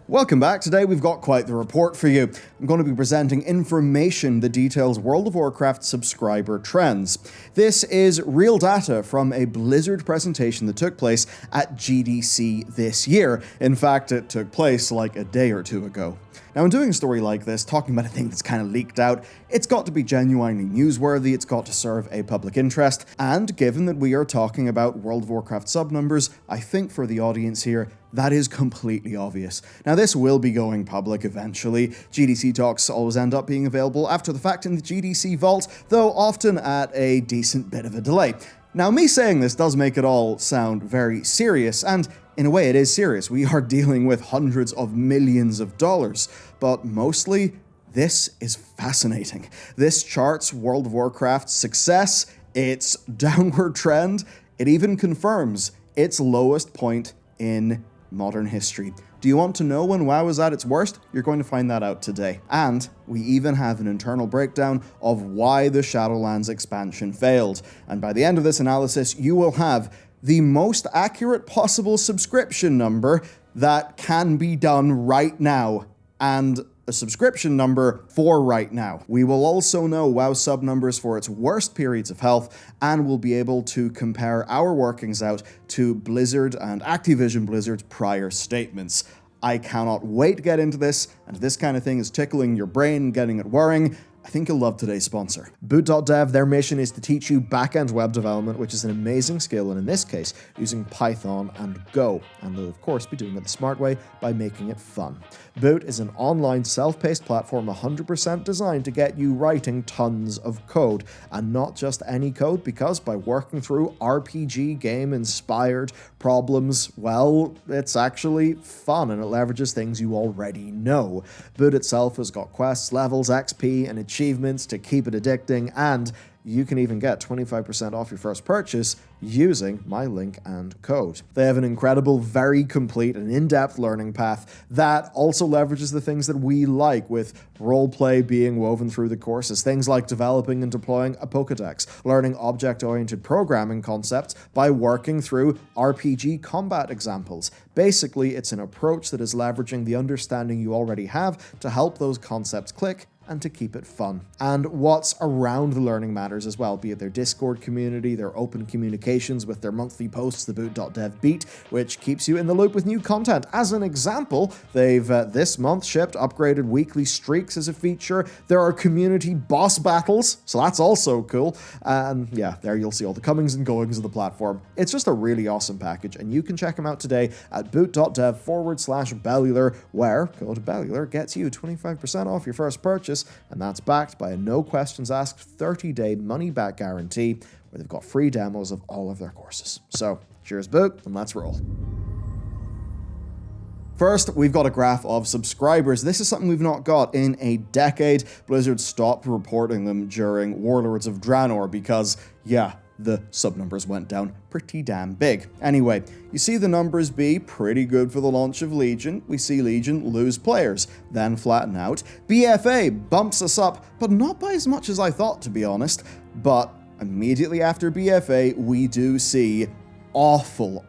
Welcome back. Today we've got quite the report for you. I'm going to be presenting information that details World of Warcraft subscriber trends. This is real data from a Blizzard presentation that took place at GDC this year. In fact, it took place like a day or two ago. Now, in doing a story like this, talking about a thing that's kind of leaked out, it's got to be genuinely newsworthy, it's got to serve a public interest, and given that we are talking about World of Warcraft sub numbers, I think for the audience here, that is completely obvious. Now, this will be going public eventually. GDC talks always end up being available after the fact in the GDC vault, though often at a decent bit of a delay. Now, me saying this does make it all sound very serious, and in a way it is serious. We are dealing with hundreds of millions of dollars, but mostly, this is fascinating. This charts World of Warcraft's success, its downward trend, it even confirms its lowest point in modern history. Do you want to know when WoW is at its worst? You're going to find that out today. And we even have an internal breakdown of why the Shadowlands expansion failed. And by the end of this analysis, you will have the most accurate possible subscription number that can be done right now, and a subscription number for right now. We will also know WoW sub numbers for its worst periods of health, and we'll be able to compare our workings out to Blizzard and Activision Blizzard's prior statements. I cannot wait to get into this, and if this kind of thing is tickling your brain, getting it whirring, I think you'll love today's sponsor. Boot.dev, their mission is to teach you back-end web development, which is an amazing skill, and in this case, using Python and Go. And they'll of course be doing it the smart way by making it fun. Boot is an online self-paced platform 100% designed to get you writing tons of code, and not just any code, because by working through RPG game-inspired problems, well, it's actually fun, and it leverages things you already know. Boot itself has got quests, levels, XP, and achievements to keep it addicting, and you can even get 25% off your first purchase using my link and code. They have an incredible, very complete and in-depth learning path that also leverages the things that we like, with roleplay being woven through the courses, things like developing and deploying a Pokedex, learning object-oriented programming concepts by working through RPG combat examples. Basically, it's an approach that is leveraging the understanding you already have to help those concepts click and to keep it fun. And what's around the learning matters as well, be it their Discord community, their open communications with their monthly posts, the boot.dev beat, which keeps you in the loop with new content. As an example, they've this month shipped upgraded weekly streaks as a feature. There are community boss battles, so that's also cool. And yeah, there you'll see all the comings and goings of the platform. It's just a really awesome package, and you can check them out today at boot.dev/Bellular, where code Bellular gets you 25% off your first purchase, and that's backed by a no questions asked 30-day money-back guarantee, where they've got free demos of all of their courses. So, cheers Boot, and let's roll. First, we've got a graph of subscribers. This is something we've not got in a decade. Blizzard stopped reporting them during Warlords of Draenor because, yeah, the sub numbers went down pretty damn big. Anyway, you see the numbers be pretty good for the launch of Legion. We see Legion lose players, then flatten out. BFA bumps us up, but not by as much as I thought, to be honest. But immediately after BFA, we do see awful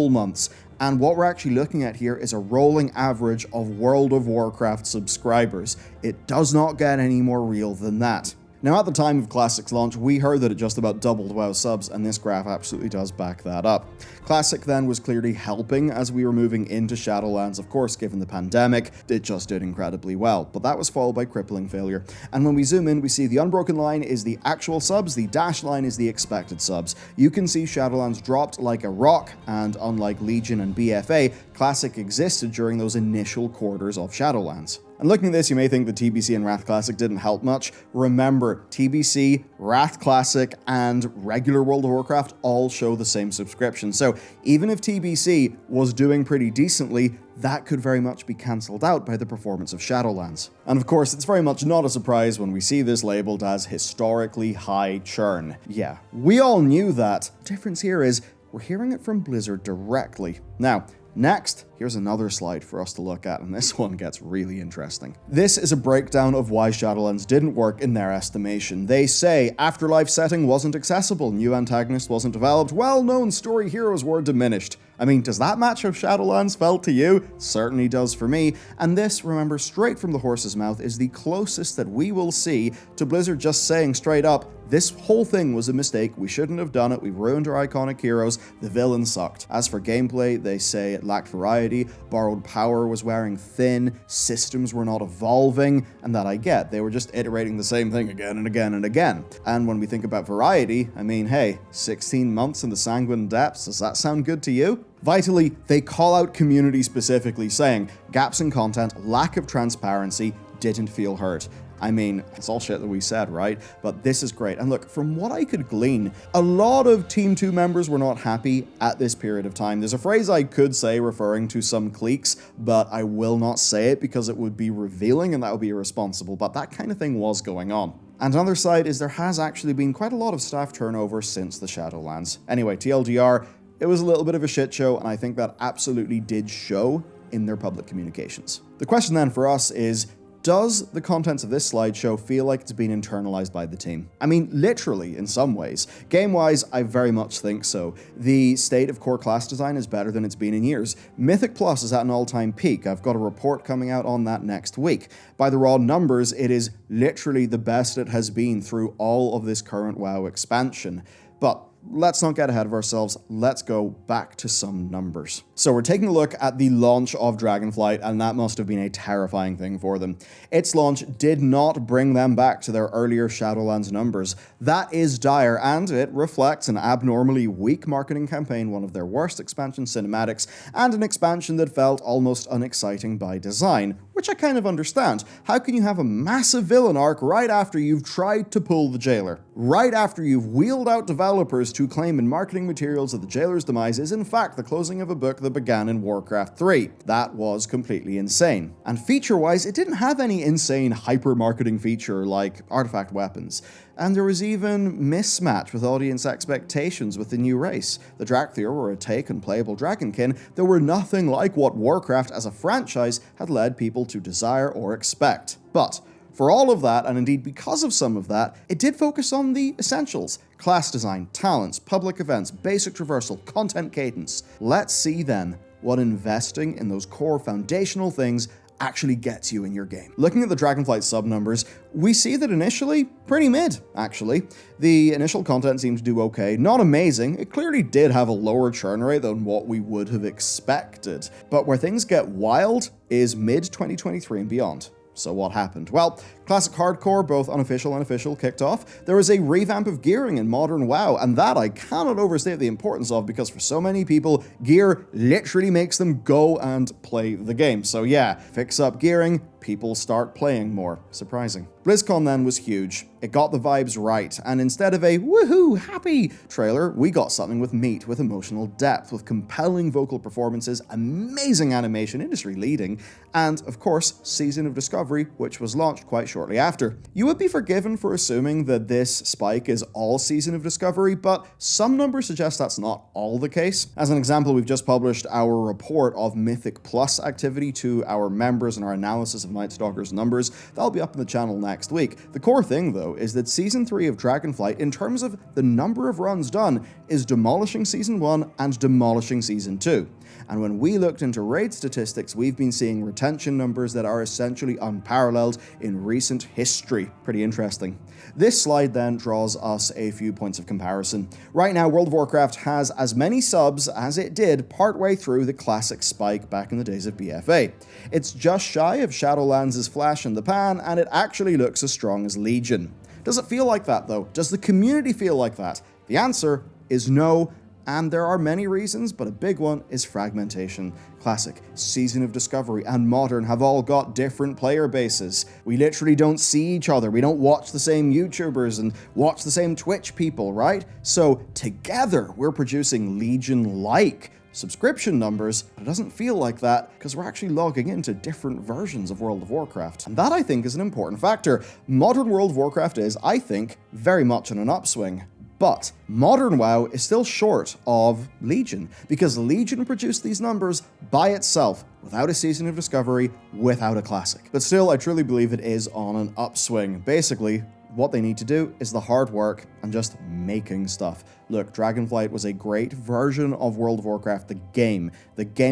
months. And what we're actually looking at here is a rolling average of World of Warcraft subscribers. It does not get any more real than that. Now, at the time of Classic's launch, we heard that it just about doubled WoW subs, and this graph absolutely does back that up. Classic then was clearly helping as we were moving into Shadowlands. Of course, given the pandemic, it just did incredibly well, but that was followed by crippling failure. And when we zoom in, we see the unbroken line is the actual subs, the dashed line is the expected subs. You can see Shadowlands dropped like a rock, and unlike Legion and BFA, Classic existed during those initial quarters of Shadowlands. And looking at this, you may think the TBC and Wrath Classic didn't help much. Remember, TBC, Wrath Classic, and regular World of Warcraft all show the same subscription. So even if TBC was doing pretty decently, that could very much be cancelled out by the performance of Shadowlands. And of course, it's very much not a surprise when we see this labeled as historically high churn. Yeah, we all knew that. The difference here is we're hearing it from Blizzard directly. Now, next, here's another slide for us to look at, and this one gets really interesting. This is a breakdown of why Shadowlands didn't work in their estimation. They say Afterlife setting wasn't accessible, new antagonist wasn't developed, well-known story heroes were diminished. I mean, does that match how Shadowlands felt to you? Certainly does for me. And this, remember, straight from the horse's mouth, is the closest that we will see to Blizzard just saying straight up, this whole thing was a mistake, we shouldn't have done it, we ruined our iconic heroes, the villain sucked. As for gameplay, they say it lacked variety, borrowed power was wearing thin, systems were not evolving, and that I get, they were just iterating the same thing again and again and again. And when we think about variety, I mean, hey, 16 months in the Sanguine Depths, does that sound good to you? Vitally, they call out community specifically, saying gaps in content, lack of transparency, didn't feel heard. I mean, it's all shit that we said, right? But this is great. And look, from what I could glean, a lot of Team 2 members were not happy at this period of time. There's a phrase I could say referring to some cliques, but I will not say it because it would be revealing and that would be irresponsible. But that kind of thing was going on. And another side is there has actually been quite a lot of staff turnover since the Shadowlands. Anyway, TLDR, it was a little bit of a shit show, and I think that absolutely did show in their public communications. The question then for us is, does the contents of this slideshow feel like it's been internalized by the team? I mean, literally, in some ways. Game-wise, I very much think so. The state of core class design is better than it's been in years. Mythic Plus is at an all-time peak. I've got a report coming out on that next week. By the raw numbers, it is literally the best it has been through all of this current WoW expansion. But let's not get ahead of ourselves, let's go back to some numbers. So we're taking a look at the launch of Dragonflight, and that must have been a terrifying thing for them. Its launch did not bring them back to their earlier Shadowlands numbers. That is dire, and it reflects an abnormally weak marketing campaign, one of their worst expansion cinematics, and an expansion that felt almost unexciting by design, which I kind of understand. How can you have a massive villain arc right after you've tried to pull the jailer? Right after you've wheeled out developers to claim in marketing materials that the jailer's demise is in fact the closing of a book that began in Warcraft 3. That was completely insane. And feature-wise, it didn't have any insane hyper-marketing feature like artifact weapons. And there was even mismatch with audience expectations with the new race. The Drakthir were a take on playable dragonkin that were nothing like what Warcraft as a franchise had led people to desire or expect. But for all of that, and indeed because of some of that, it did focus on the essentials. Class design, talents, public events, basic traversal, content cadence. Let's see then what investing in those core foundational things actually gets you in your game. Looking at the Dragonflight sub numbers, we see that initially, pretty mid, actually. The initial content seemed to do okay, not amazing. It clearly did have a lower churn rate than what we would have expected. But where things get wild is mid-2023 and beyond. So what happened? Well, Classic Hardcore, both unofficial and official, kicked off. There was a revamp of gearing in modern WoW, and that I cannot overstate the importance of because for so many people, gear literally makes them go and play the game. So yeah, fix up gearing, people start playing more. Surprising. BlizzCon then was huge. It got the vibes right, and instead of a woohoo, happy trailer, we got something with meat, with emotional depth, with compelling vocal performances, amazing animation, industry leading, and of course, Season of Discovery, which was launched quite shortly after. You would be forgiven for assuming that this spike is all Season of Discovery, but some numbers suggest that's not all the case. As an example, we've just published our report of Mythic Plus activity to our members and our analysis of Night Stalker's numbers. That'll be up on the channel next week. The core thing, though, is that Season 3 of Dragonflight, in terms of the number of runs done, is demolishing Season 1 and demolishing Season 2. And when we looked into raid statistics, we've been seeing retention numbers that are essentially unparalleled in recent history. Pretty interesting. This slide then draws us a few points of comparison. Right now, World of Warcraft has as many subs as it did partway through the classic spike back in the days of BFA. It's just shy of Shadowlands' flash in the pan, and it actually looks as strong as Legion. Does it feel like that, though? Does the community feel like that? The answer is no. And there are many reasons, but a big one is fragmentation. Classic, Season of Discovery, and Modern have all got different player bases. We literally don't see each other. We don't watch the same YouTubers and watch the same Twitch people, right? So together, we're producing Legion-like subscription numbers, but it doesn't feel like that because we're actually logging into different versions of World of Warcraft. And that, I think, is an important factor. Modern World of Warcraft is, I think, very much on an upswing. But modern WoW is still short of Legion, because Legion produced these numbers by itself, without a Season of Discovery, without a Classic. But still, I truly believe it is on an upswing. Basically, What they need to do is the hard work and just making stuff. Look, Dragonflight was a great version of World of Warcraft, the game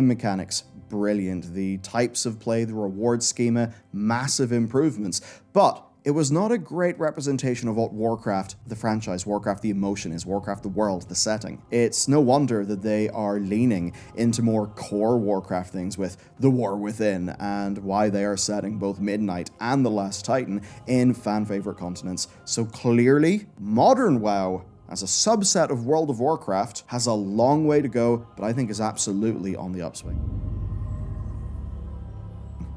mechanics, brilliant, the types of play, the reward schema, massive improvements, but it was not a great representation of what Warcraft, the franchise, Warcraft the emotion is, Warcraft the world, the setting. It's no wonder that they are leaning into more core Warcraft things with The War Within, and why they are setting both Midnight and The Last Titan in fan-favorite continents. So clearly, modern WoW, as a subset of World of Warcraft, has a long way to go, but I think is absolutely on the upswing.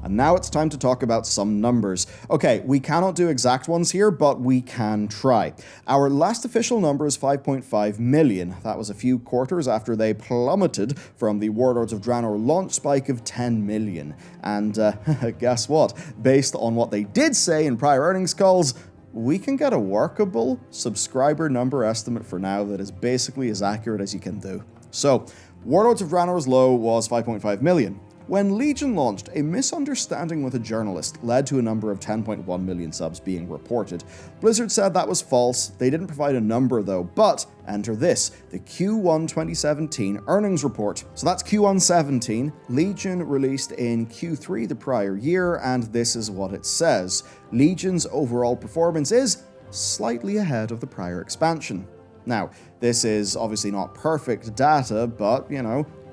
And now it's time to talk about some numbers. Okay, we cannot do exact ones here, but we can try. Our last official number is 5.5 million. That was a few quarters after they plummeted from the Warlords of Draenor launch spike of 10 million. And guess what? Based on what they did say in prior earnings calls, we can get a workable subscriber number estimate for now that is basically as accurate as you can do. So, Warlords of Draenor's low was 5.5 million. When Legion launched, a misunderstanding with a journalist led to a number of 10.1 million subs being reported. Blizzard said that was false. They didn't provide a number though, but enter this, the Q1 2017 earnings report. So that's Q1 17. Legion released in Q3 the prior year, and this is what it says. Legion's overall performance is slightly ahead of the prior expansion. Now, this is obviously not perfect data, but,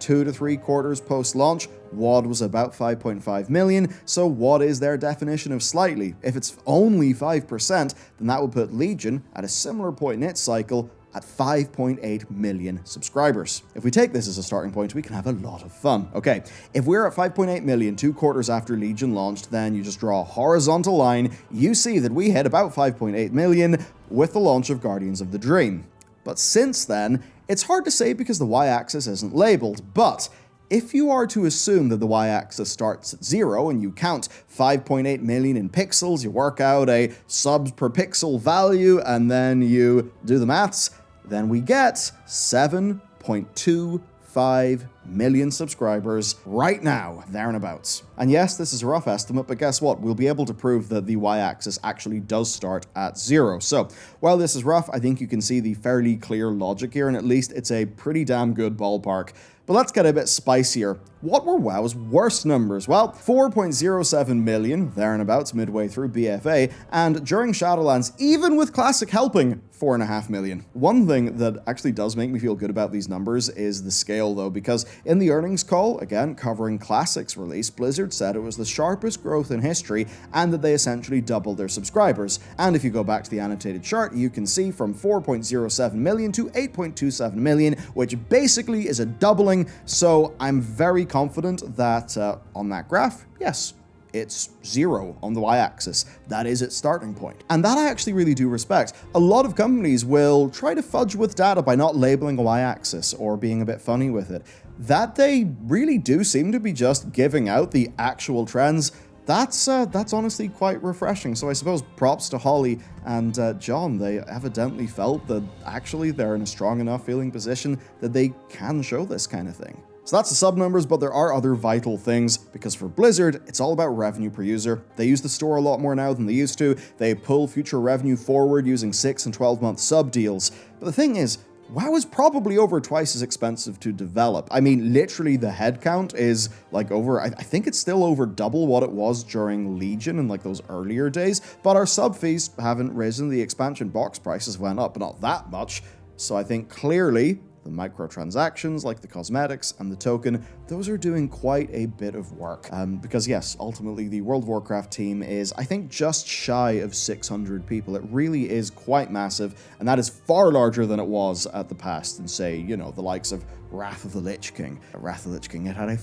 2 to 3 quarters post-launch, WoD was about 5.5 million, so what is their definition of slightly? If it's only 5%, then that would put Legion at a similar point in its cycle at 5.8 million subscribers. If we take this as a starting point, we can have a lot of fun. Okay, if we're at 5.8 million 2 quarters after Legion launched, then you just draw a horizontal line, you see that we hit about 5.8 million with the launch of Guardians of the Dream. But since then, it's hard to say because the y-axis isn't labeled, but if you are to assume that the y-axis starts at 0 and you count 5.8 million in pixels, you work out a subs per pixel value, and then you do the maths, then we get 7.25 million subscribers right now, there and abouts. And yes, this is a rough estimate, but guess what? We'll be able to prove that the y-axis actually does start at 0. So, while this is rough, I think you can see the fairly clear logic here, and at least it's a pretty damn good ballpark. But let's get a bit spicier. What were WoW's worst numbers? Well, 4.07 million, there and abouts, midway through BFA, and during Shadowlands, even with Classic helping, 4.5 million. One thing that actually does make me feel good about these numbers is the scale though, because in the earnings call, again covering Classic's release, Blizzard said it was the sharpest growth in history and that they essentially doubled their subscribers. And if you go back to the annotated chart, you can see from 4.07 million to 8.27 million, which basically is a doubling, so I'm very confident that on that graph, yes, it's 0 on the y-axis. That is its starting point. And that I actually really do respect. A lot of companies will try to fudge with data by not labeling a y-axis or being a bit funny with it. That they really do seem to be just giving out the actual trends. That's honestly quite refreshing. So I suppose props to Holly and John. They evidently felt that actually they're in a strong enough feeling position that they can show this kind of thing. So that's the sub numbers, but there are other vital things, because for Blizzard, it's all about revenue per user. They use the store a lot more now than they used to. They pull future revenue forward using 6 and 12-month sub deals. But the thing is, WoW is probably over twice as expensive to develop. I mean, literally the headcount is like over, I think it's still over double what it was during Legion in like those earlier days, but our sub fees haven't risen. The expansion box prices went up, but not that much. So I think clearly the microtransactions like the cosmetics and the token, those are doing quite a bit of work. Because yes, ultimately the World of Warcraft team is, I think, just shy of 600 people. It really is quite massive, and that is far larger than it was at the past and say, the likes of Wrath of the Lich King. Wrath of the Lich King, it had a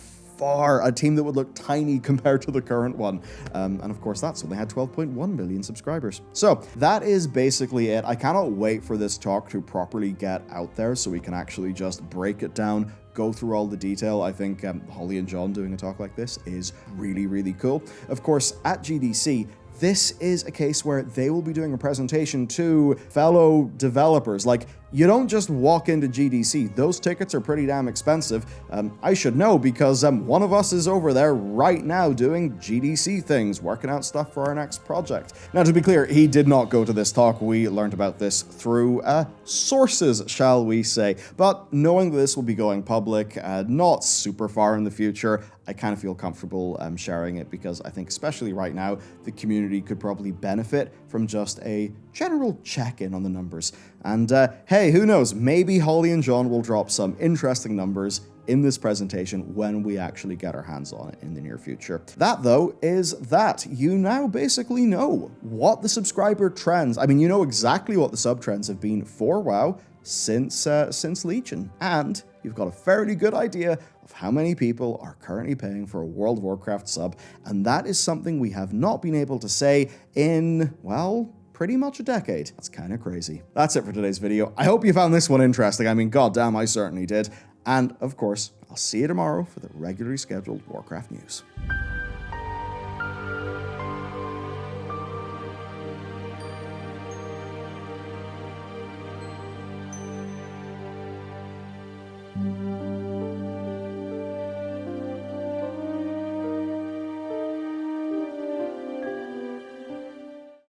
team that would look tiny compared to the current one. And of course, that's when they had 12.1 million subscribers. So that is basically it. I cannot wait for this talk to properly get out there so we can actually just break it down, go through all the detail. I think Holly and John doing a talk like this is really, really cool. Of course, at GDC, this is a case where they will be doing a presentation to fellow developers. Like, you don't just walk into GDC. Those tickets are pretty damn expensive. I should know because one of us is over there right now doing GDC things, working out stuff for our next project. Now, to be clear, he did not go to this talk. We learned about this through sources, shall we say. But knowing that this will be going public, not super far in the future, I kind of feel comfortable sharing it because I think especially right now, the community could probably benefit from just a general check-in on the numbers. And hey, who knows, maybe Holly and John will drop some interesting numbers in this presentation when we actually get our hands on it in the near future. That, though, is that. You now basically know what the subscriber trends, I mean, you know exactly what the sub-trends have been for WoW since Legion, and you've got a fairly good idea of how many people are currently paying for a World of Warcraft sub, and that is something we have not been able to say in, well, pretty much a decade. That's kind of crazy. That's it for today's video. I hope you found this one interesting. I mean, goddamn, I certainly did. And, of course, I'll see you tomorrow for the regularly scheduled Warcraft news.